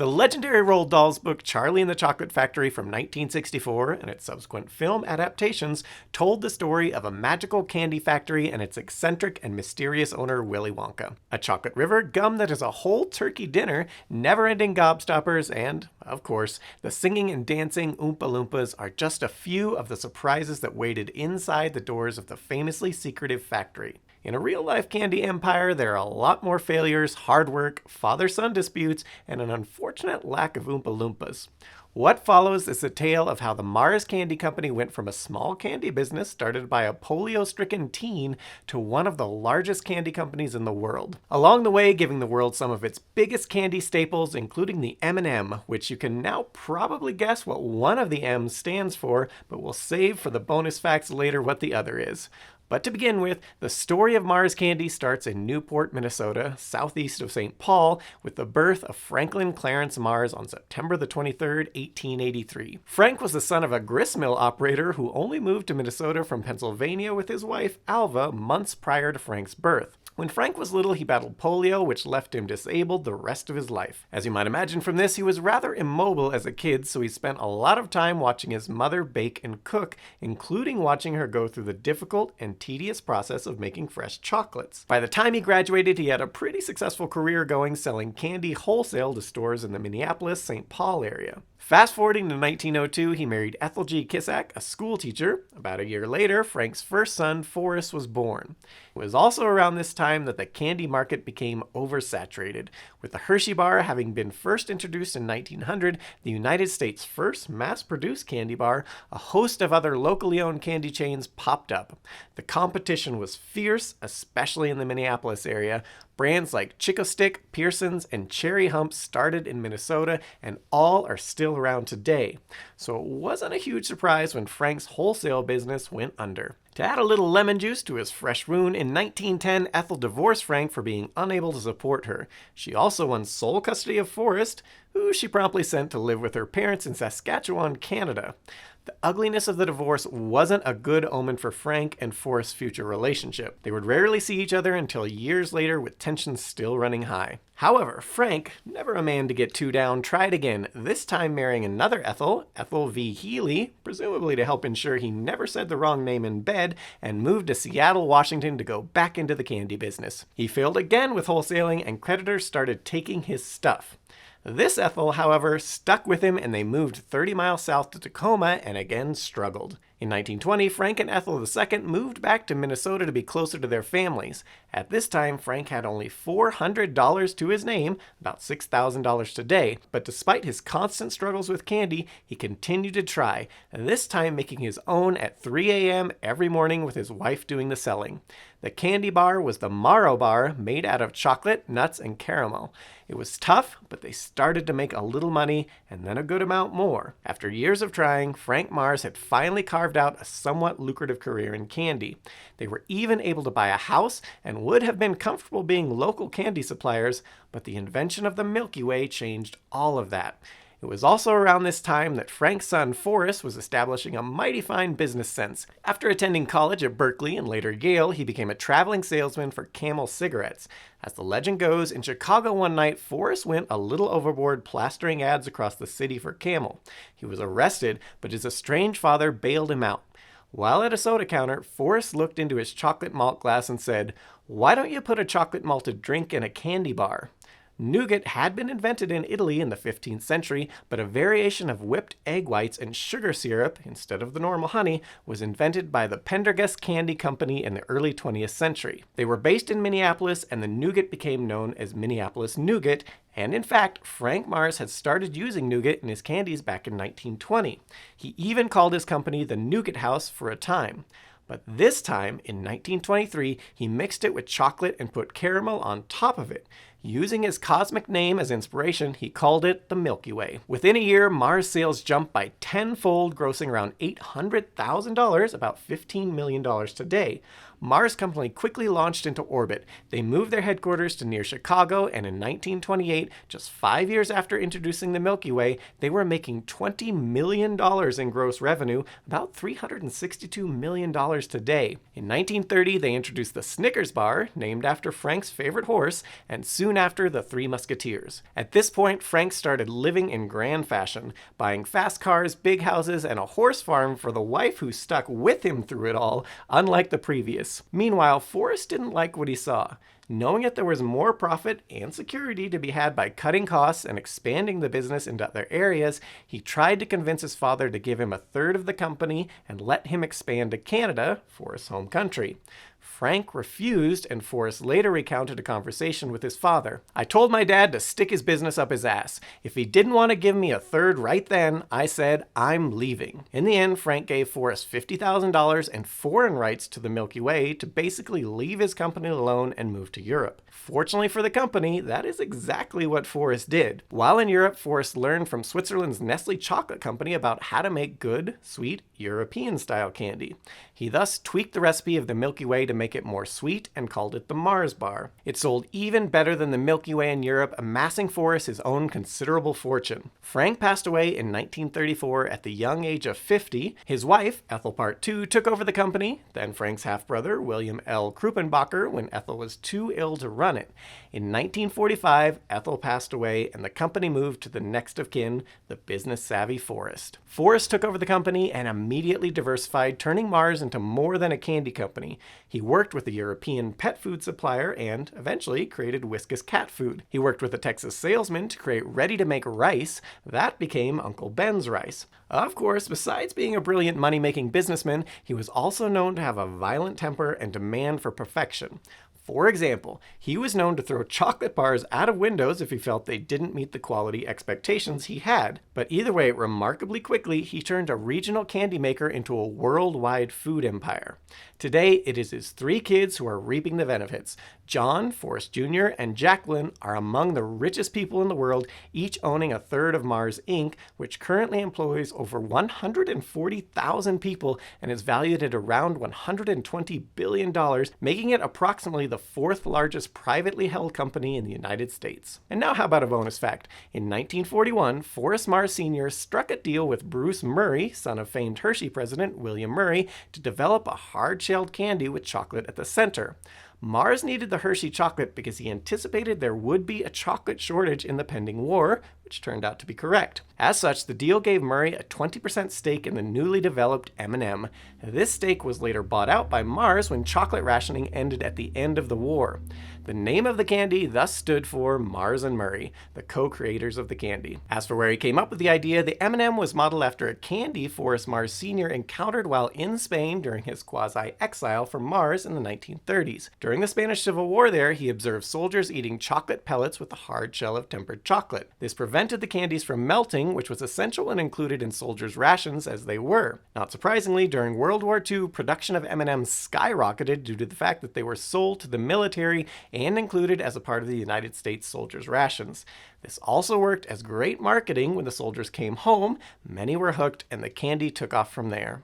The legendary Roald Dahl's book Charlie and the Chocolate Factory from 1964 and its subsequent film adaptations told the story of a magical candy factory and its eccentric and mysterious owner Willy Wonka. A chocolate river, gum that is a whole turkey dinner, never-ending gobstoppers, and, of course, the singing and dancing Oompa-Loompas are just a few of the surprises that waited inside the doors of the famously secretive factory. In a real-life candy empire, there are a lot more failures, hard work, father-son disputes, and an unfortunate lack of Oompa-Loompas. What follows is a tale of how the Mars Candy Company went from a small candy business started by a polio-stricken teen to one of the largest candy companies in the world. Along the way, giving the world some of its biggest candy staples, including the M&M, which you can now probably guess what one of the M's stands for, but we'll save for the bonus facts later what the other is. But to begin with, the story of Mars Candy starts in Newport, Minnesota, southeast of St. Paul, with the birth of Franklin Clarence Mars on September the 23rd, 1883. Frank was the son of a gristmill operator who only moved to Minnesota from Pennsylvania with his wife, Alva, months prior to Frank's birth. When Frank was little, he battled polio, which left him disabled the rest of his life. As you might imagine from this, he was rather immobile as a kid, so he spent a lot of time watching his mother bake and cook, including watching her go through the difficult and tedious process of making fresh chocolates. By the time he graduated, he had a pretty successful career going, selling candy wholesale to stores in the Minneapolis-St. Paul area. Fast forwarding to 1902, he married Ethel G. Kissack, a school teacher. About a year later, Frank's first son, Forrest, was born. It was also around this time that the candy market became oversaturated, with the Hershey bar having been first introduced in 1900, the United States' first mass-produced candy bar. A host of other locally owned candy chains popped up. The competition was fierce, especially in the Minneapolis area. Brands like Chick-O-Stick, Pearson's, and Cherry Hump started in Minnesota, and all are still around today. So it wasn't a huge surprise when Frank's wholesale business went under. To add a little lemon juice to his fresh wound, in 1910, Ethel divorced Frank for being unable to support her. She also won sole custody of Forrest, who she promptly sent to live with her parents in Saskatchewan, Canada. The ugliness of the divorce wasn't a good omen for Frank and Forrest's future relationship. They would rarely see each other until years later, with tensions still running high. However, Frank, never a man to get too down, tried again, this time marrying another Ethel, Ethel V. Healy, presumably to help ensure he never said the wrong name in bed, and moved to Seattle, Washington to go back into the candy business. He failed again with wholesaling, and creditors started taking his stuff. This Ethel, however, stuck with him, and they moved 30 miles south to Tacoma and again struggled. In 1920, Frank and Ethel II moved back to Minnesota to be closer to their families. At this time, Frank had only $400 to his name, about $6,000 today, but despite his constant struggles with candy, he continued to try, this time making his own at 3 a.m. every morning with his wife doing the selling. The candy bar was the Marrow Bar, made out of chocolate, nuts, and caramel. It was tough, but they started to make a little money, and then a good amount more. After years of trying, Frank Mars had finally carved out a somewhat lucrative career in candy. They were even able to buy a house and would have been comfortable being local candy suppliers, but the invention of the Milky Way changed all of that. It was also around this time that Frank's son Forrest was establishing a mighty fine business sense. After attending college at Berkeley and later Yale, he became a traveling salesman for Camel cigarettes. As the legend goes, in Chicago one night, Forrest went a little overboard plastering ads across the city for Camel. He was arrested, but his estranged father bailed him out. While at a soda counter, Forrest looked into his chocolate malt glass and said, "Why don't you put a chocolate malted drink in a candy bar?" Nougat had been invented in Italy in the 15th century, but a variation of whipped egg whites and sugar syrup, instead of the normal honey, was invented by the Pendergast Candy Company in the early 20th century. They were based in Minneapolis, and the nougat became known as Minneapolis Nougat, and in fact, Frank Mars had started using nougat in his candies back in 1920. He even called his company the Nougat House for a time. But this time, in 1923, he mixed it with chocolate and put caramel on top of it. Using his cosmic name as inspiration, he called it the Milky Way. Within a year, Mars sales jumped by tenfold, grossing around $800,000, about $15 million today. Mars Company quickly launched into orbit. They moved their headquarters to near Chicago, and in 1928, just 5 years after introducing the Milky Way, they were making $20 million in gross revenue, about $362 million today. In 1930, they introduced the Snickers bar, named after Frank's favorite horse, and soon soon after The Three Musketeers. At this point, Frank started living in grand fashion, buying fast cars, big houses, and a horse farm for the wife who stuck with him through it all, unlike the previous. Meanwhile, Forrest didn't like what he saw. Knowing that there was more profit and security to be had by cutting costs and expanding the business into other areas, he tried to convince his father to give him a third of the company and let him expand to Canada, Forrest's home country. Frank refused, and Forrest later recounted a conversation with his father. "I told my dad to stick his business up his ass. If he didn't want to give me a third right then, I said, I'm leaving." In the end, Frank gave Forrest $50,000 and foreign rights to the Milky Way to basically leave his company alone and move to Europe. Fortunately for the company, that is exactly what Forrest did. While in Europe, Forrest learned from Switzerland's Nestle Chocolate Company about how to make good, sweet, European-style candy. He thus tweaked the recipe of the Milky Way to make it more sweet and called it the Mars bar. It sold even better than the Milky Way in Europe, amassing Forrest his own considerable fortune. Frank passed away in 1934 at the young age of 50. His wife, Ethel Part II, took over the company, then Frank's half-brother, William L. Krupenbacher, when Ethel was too ill to run it. In 1945, Ethel passed away and the company moved to the next of kin, the business-savvy Forrest. Forrest took over the company and immediately diversified, turning Mars into more than a candy company. He worked with a European pet food supplier and, eventually, created Whiskas cat food. He worked with a Texas salesman to create ready-to-make rice. That became Uncle Ben's rice. Of course, besides being a brilliant money-making businessman, he was also known to have a violent temper and demand for perfection. For example, he was known to throw chocolate bars out of windows if he felt they didn't meet the quality expectations he had. But either way, remarkably quickly, he turned a regional candy maker into a worldwide food empire. Today, it is his 3 kids who are reaping the benefits. John, Forrest Jr., and Jacqueline are among the richest people in the world, each owning a third of Mars Inc., which currently employs over 140,000 people and is valued at around $120 billion, making it approximately the 4th largest privately held company in the United States. And now how about a bonus fact? In 1941, Forrest Mars Sr. struck a deal with Bruce Murray, son of famed Hershey president William Murray, to develop a hard-shelled candy with chocolate at the center. Mars needed the Hershey chocolate because he anticipated there would be a chocolate shortage in the pending war, which turned out to be correct. As such, the deal gave Murray a 20% stake in the newly developed M&M. This stake was later bought out by Mars when chocolate rationing ended at the end of the war. The name of the candy thus stood for Mars and Murray, the co-creators of the candy. As for where he came up with the idea, the M&M was modeled after a candy Forrest Mars Sr. encountered while in Spain during his quasi-exile from Mars in the 1930s. During the Spanish Civil War there, he observed soldiers eating chocolate pellets with a hard shell of tempered chocolate. This prevented the candies from melting, which was essential and included in soldiers' rations as they were. Not surprisingly, during World War II, production of M&Ms skyrocketed due to the fact that they were sold to the military and included as a part of the United States soldiers' rations. This also worked as great marketing when the soldiers came home, many were hooked, and the candy took off from there.